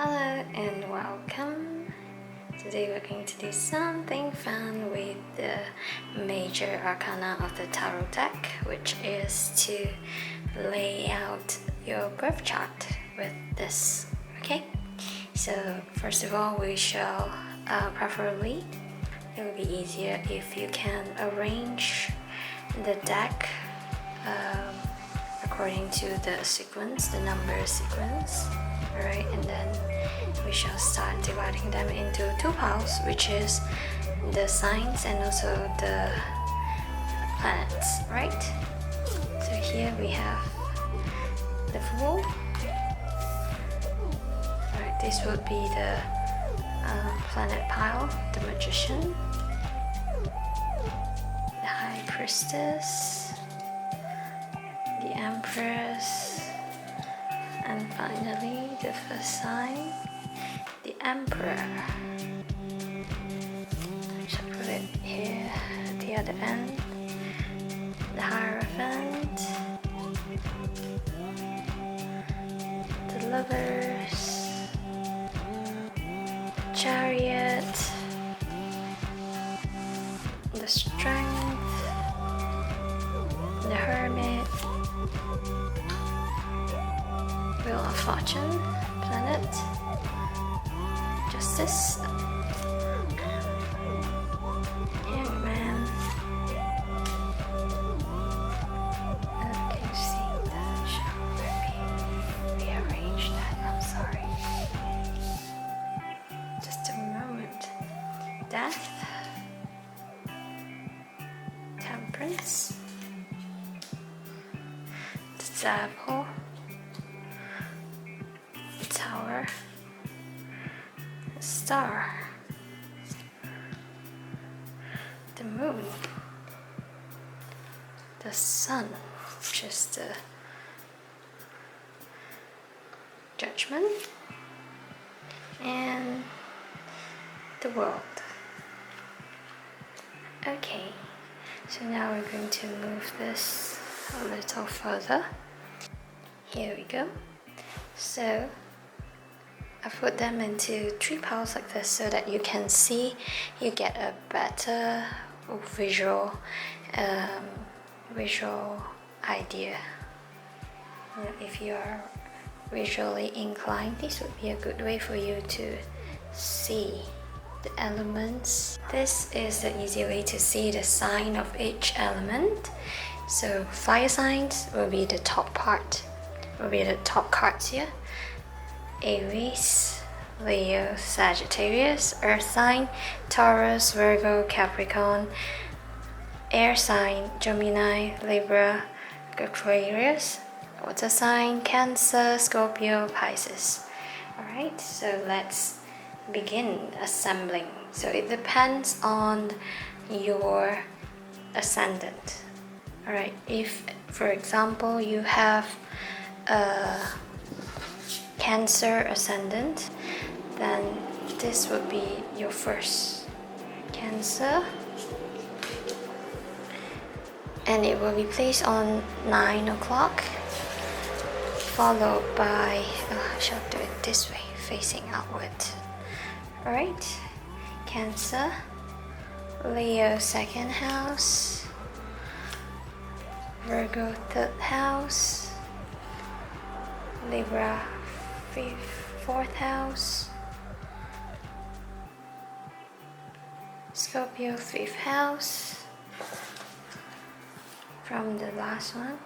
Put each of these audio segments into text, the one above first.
Hello and welcome. Today we're going to do something fun with the Major Arcana of the Tarot deck, which is to lay out your birth chart with this, okay? So first of all, we shall preferably, it will be easier if you can arrange the deck according to the sequence, the number sequence. Alright, and then we shall start dividing them into two piles, which is the signs and also the planets, right? So here we have the Fool. Alright, this would be the planet pile, the Magician, the High Priestess, the Empress, and finally, the first sign, the Emperor. I shall put it here at the other end. The Hierophant, the Lovers, Chariot, the Strength, the Hermit, Wheel of Fortune, Planet, Justice, Hangman. Okay, see that. Shall we rearrange that? I'm sorry. Just a moment. Death, Temperance, the Devil, Tower, Star, the Moon, the Sun, which is the Judgment, and the World. Okay, so now we're going to move this a little further. Here we go. So I put them into three piles like this so that you can see, you get a better visual idea. If you are visually inclined, this would be a good way for you to see the elements. This is the easy way to see the sign of each element. So fire signs will be the top part, will be the top cards here. Aries, Leo, Sagittarius. Earth sign, Taurus, Virgo, Capricorn. Air sign, Gemini, Libra, Aquarius. Water sign, Cancer, Scorpio, Pisces. Alright, so let's begin assembling. So it depends on your ascendant. Alright, if for example you have a Cancer ascendant, then this would be your first Cancer, and it will be placed on 9 o'clock, followed by I shall do it this way, facing outward. Alright, Cancer, Leo second house, Virgo third house, Libra fourth house, Scorpio fifth house. From the last one,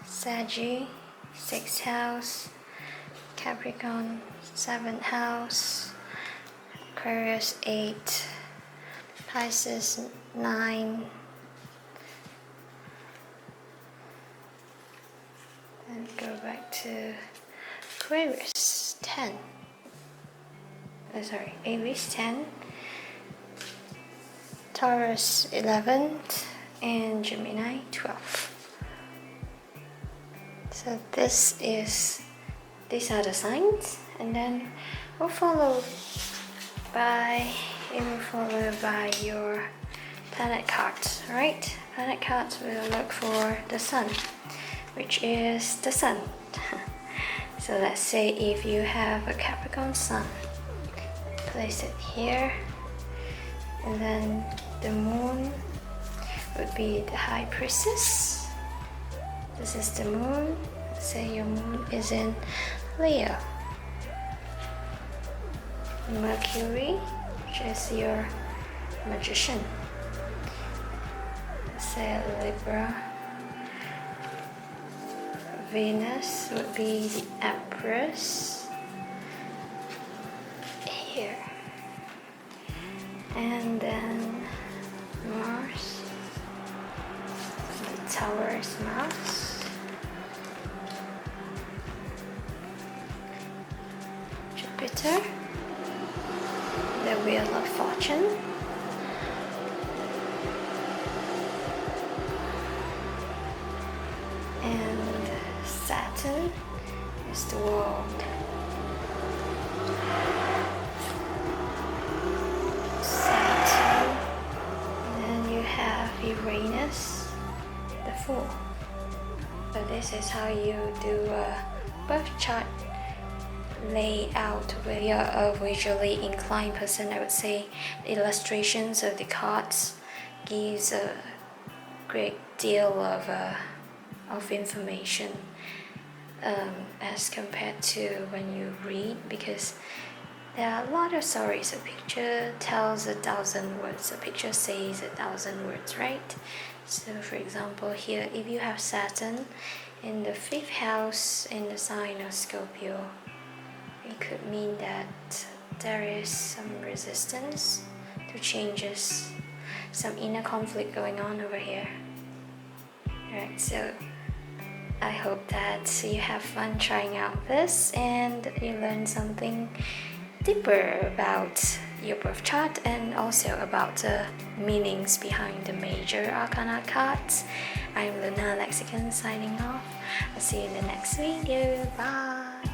Sagittarius sixth house, Capricorn seventh house, Aquarius 8, Pisces 9, and go back to Aquarius 10. Aries 10, Taurus 11, and Gemini 12. So these are the signs, and then it will follow by your planet cards, right? Planet cards will look for the Sun, which is the Sun. So let's say if you have a Capricorn sun, place it here, and then the moon would be the High Priestess. This is the moon. Say your moon is in Leo. Mercury, which is your Magician. Say Libra. Venus would be the Empress here. And then Mars, the Taurus Mars. Jupiter, the Wheel of Fortune. And Saturn is the World. Saturn, and then you have Uranus, the Fool. So this is how you do a birth chart layout. When you're a visually inclined person, I would say the illustrations of the cards gives a great deal of information as compared to when you read, because there are a lot of stories. A picture tells 1,000 words, a picture says 1,000 words, right? So for example here, if you have Saturn in the 5th house in the sign of Scorpio, it could mean that there is some resistance to changes, some inner conflict going on over here. Right, so I hope that you have fun trying out this and you learn something deeper about your birth chart and also about the meanings behind the major arcana cards. I'm Luna Lexicon signing off. I'll see you in the next video. Bye!